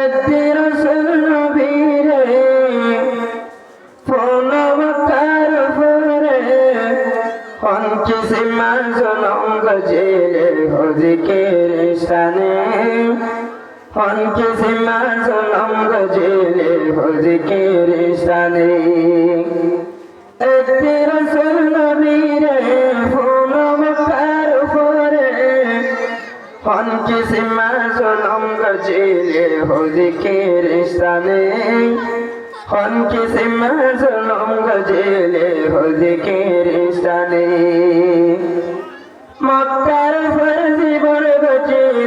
একটি রসুল নবীরে ফোনমকার ফরে হন কিসি মাজলম গজেলে হজিকের স্থানে হন কিসি মাজলম গজেলে হজিকের স্থানে একটি রসুল নবীরে ফোনমকার ফরে হন কিসি মাজলম গজেলে হজিকের স্থানে হন কিসি মাজলুম গজেলে হজিকের স্থানে মক্কার ফরজি বর গজেল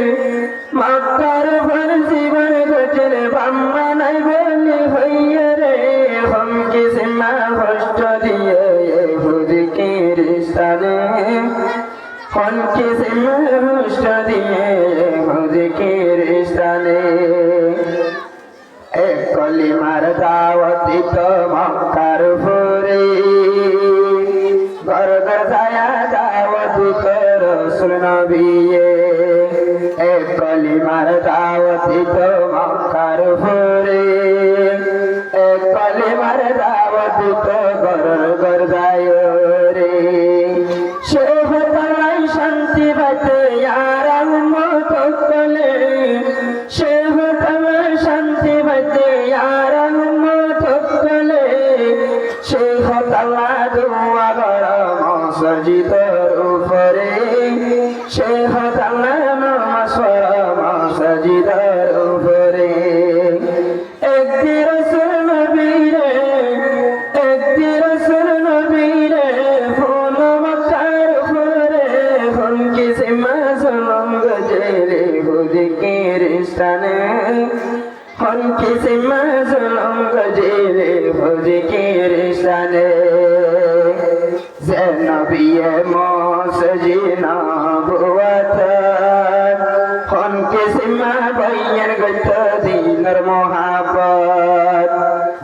মক্কার ফরজি বর গজেল বাম্মা নাই বলি হইয়ে রে হন কিসি মা হষ্ট দিয়ে হজিকের স্থানে হন কিসি মা হষ্ট দিয়ে হজিকের স্থানে কলিমার দাওয়াতি তো মক্কার ফুরে ঘর ঘর যায় দাওয়াতি রসুল নবিয়ে কলিমার দাওয়াতি তো মক্কার ফুরে কলিমার দাওয়াতি তো ঘর ঘর যায় রে সে হতাই শান্তি বাতে আর উম্মত কলে সে হতাই শান্তি বাতে আর উম্মত কলে সে হতালা দুয়া গড় মসজিদের উপরে সে হতালা নমস্বর মসজিদের উপরে একটি রসুল নবীরে একটি রসুল নবীরে ফোন মক্কার উপরে হন কিসি মাজলুম গজেলে হজিকের স্থানে হন কিসি মাজলুম গজেলে হজিকের স্থানে যে নবিয়ে মসজি নবুয়ত হন কিসি মা বাইয়ান গত দিনের মোহাব্বত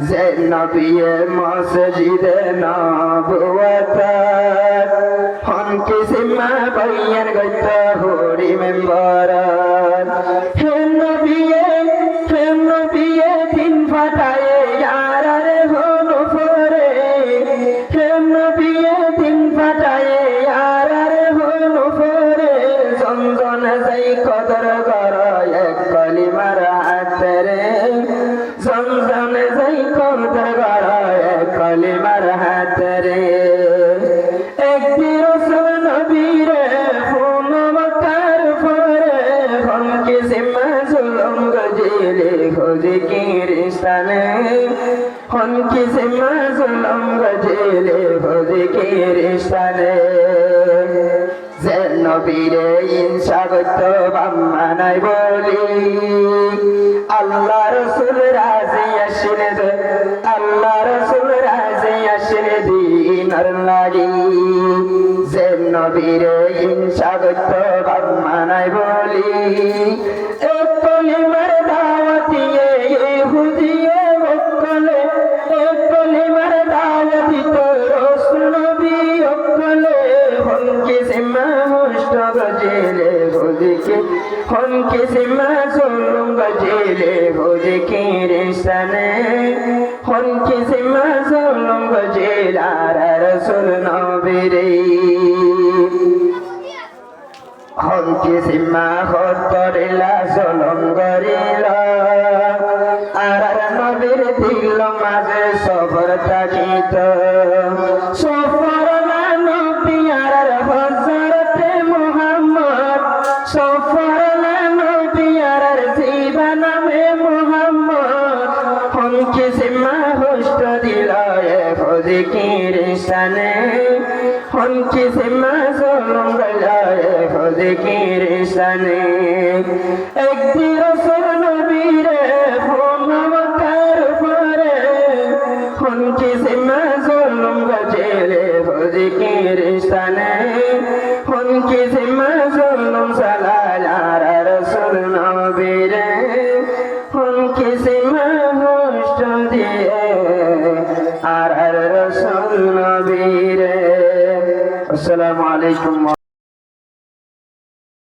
যে নবিয়ে মসজিদ নবুয়ত হন কিসি মা বাইয়ান গত হরি মেম্বরাত হে নবিয়ে দিন ফাটায়ে ইয়ার রে হন ফরে হে নবিয়ে দিন ফাটায়ে ইয়ার রে হন ফরে জনজন যাই কদর কর এক কলিমার হাতরে জনজন যাই কদর কর এক কলিমার হাতরে একটি রসুল নবীরে ফোন মক্কার ফরে হন কিসি মাজলুম গজেলে হজিকের স্থানে হন কিসি মাজলুম গজেলে হজিকের স্থানে যে নবীরে ইনসা করত বাম্মা নাই বলি আল্লাহ রসুল রাজি আসিনে আল্লাহ রসুল রাজি আসিনে দিনার লাগি যে নবীরে ইনসা করত বাম্মা নাই বলি এক কলিমার দাওয়াতিয়ে ইহুদিয়ে বকলে এক কলিমার দাওয়াতি তো রসুল নবী বকলে হন কিসি মা হষ্ট গজেলে হজিকে হন কিসি মাজলুম গজেলে হজিকের স্থানে হন কিসি মাজলুম গজেলে আর রসুল নবীরে হন কিসি মা হতরিলা জলম গরিলা আর নবীর দিল মাঝে সবর থাকিত সফর না নবী আর হযরতে মুহাম্মদ সফর না নবী আর জীবনামে মুহাম্মদ হন কিসি মা হষ্ট দিল হজিকের স্থানে হন কিসি মাজলুম গজেলে হজিকের স্থানে একটি রসুল নবীরে ফোন মক্কার উপরে হন কিসি মাজলুম গজেলে হজিকের স্থানে হন কিসি মাজলুম সালালার রসুল নবীরে হন কিসি মা হষ্ট দিয়ে আর রসুল নবীরে। আসসালামু আলাইকুম।